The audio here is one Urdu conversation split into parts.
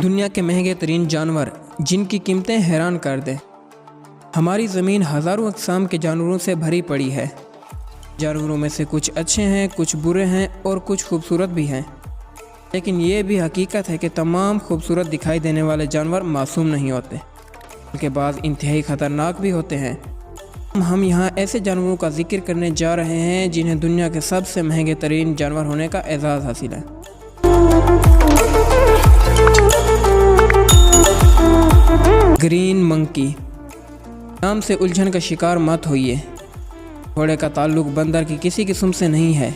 دنیا کے مہنگے ترین جانور جن کی قیمتیں حیران کر دیں۔ ہماری زمین ہزاروں اقسام کے جانوروں سے بھری پڑی ہے۔ جانوروں میں سے کچھ اچھے ہیں، کچھ برے ہیں اور کچھ خوبصورت بھی ہیں، لیکن یہ بھی حقیقت ہے کہ تمام خوبصورت دکھائی دینے والے جانور معصوم نہیں ہوتے، بلکہ بعض انتہائی خطرناک بھی ہوتے ہیں۔ ہم یہاں ایسے جانوروں کا ذکر کرنے جا رہے ہیں جنہیں دنیا کے سب سے مہنگے ترین جانور ہونے کا اعزاز حاصل ہے۔ گرین منکی۔ نام سے الجھن کا شکار مت ہوئیے۔ گھوڑے کا تعلق بندر کی کسی قسم سے نہیں ہے،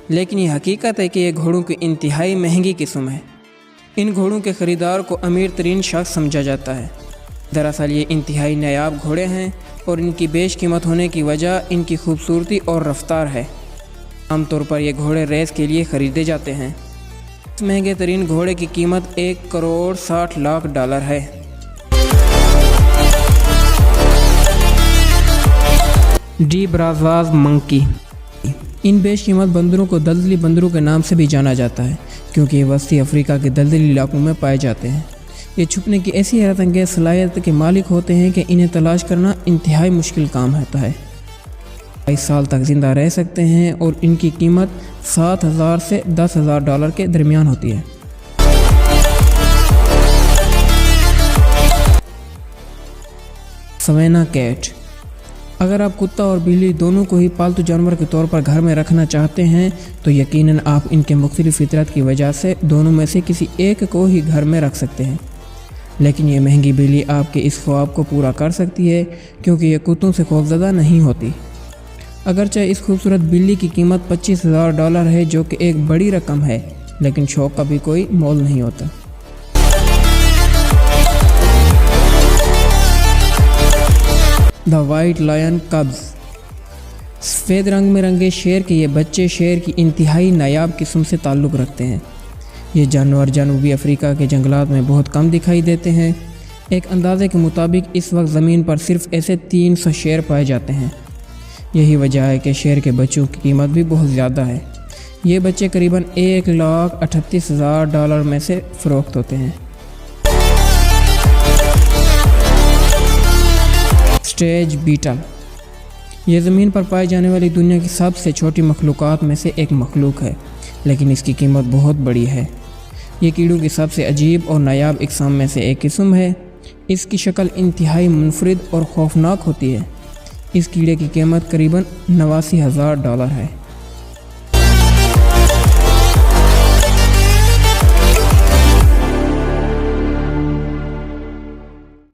لیکن یہ حقیقت ہے کہ یہ گھوڑوں کی انتہائی مہنگی قسم ہے۔ ان گھوڑوں کے خریدار کو امیر ترین شخص سمجھا جاتا ہے۔ دراصل یہ انتہائی نایاب گھوڑے ہیں اور ان کی بیش قیمت ہونے کی وجہ ان کی خوبصورتی اور رفتار ہے۔ عام طور پر یہ گھوڑے ریس کے لیے خریدے جاتے ہیں۔ اس مہنگے ترین گھوڑے کی قیمت $1,60,00,000 ہے۔ ڈی برازاز منکی۔ ان بیش قیمت بندروں کو دلدلی بندروں کے نام سے بھی جانا جاتا ہے، کیونکہ یہ وسطی افریقہ کے دلدلی علاقوں میں پائے جاتے ہیں۔ یہ چھپنے کی ایسی حیرت انگیز صلاحیت کے مالک ہوتے ہیں کہ انہیں تلاش کرنا انتہائی مشکل کام ہوتا ہے۔ 22 سال تک زندہ رہ سکتے ہیں اور ان کی قیمت $7,000 سے $10,000 کے درمیان ہوتی ہے۔ سوینا کیٹ۔ اگر آپ کتا اور بلی دونوں کو ہی پالتو جانور کے طور پر گھر میں رکھنا چاہتے ہیں تو یقیناً آپ ان کے مختلف فطرت کی وجہ سے دونوں میں سے کسی ایک کو ہی گھر میں رکھ سکتے ہیں، لیکن یہ مہنگی بلی آپ کے اس خواب کو پورا کر سکتی ہے کیونکہ یہ کتوں سے خوفزدہ نہیں ہوتی۔ اگرچہ اس خوبصورت بلی کی قیمت $25,000 ہے، جو کہ ایک بڑی رقم ہے، لیکن شوق کا بھی کوئی مول نہیں ہوتا۔ دا وائٹ لائن کبز۔ سفید رنگ میں رنگے شیر کے یہ بچے شیر کی انتہائی نایاب قسم سے تعلق رکھتے ہیں۔ یہ جانور جنوبی افریقہ کے جنگلات میں بہت کم دکھائی دیتے ہیں۔ ایک اندازے کے مطابق اس وقت زمین پر صرف ایسے 300 شیر پائے جاتے ہیں۔ یہی وجہ ہے کہ شیر کے بچوں کی قیمت بھی بہت زیادہ ہے۔ یہ بچے قریباً $1,38,000 میں سے فروخت ہوتے ہیں۔ اسٹریج بیٹل۔ یہ زمین پر پائی جانے والی دنیا کی سب سے چھوٹی مخلوقات میں سے ایک مخلوق ہے، لیکن اس کی قیمت بہت بڑی ہے۔ یہ کیڑوں کی سب سے عجیب اور نایاب اقسام میں سے ایک قسم ہے۔ اس کی شکل انتہائی منفرد اور خوفناک ہوتی ہے۔ اس کیڑے کی قیمت قریباً $89,000 ہے۔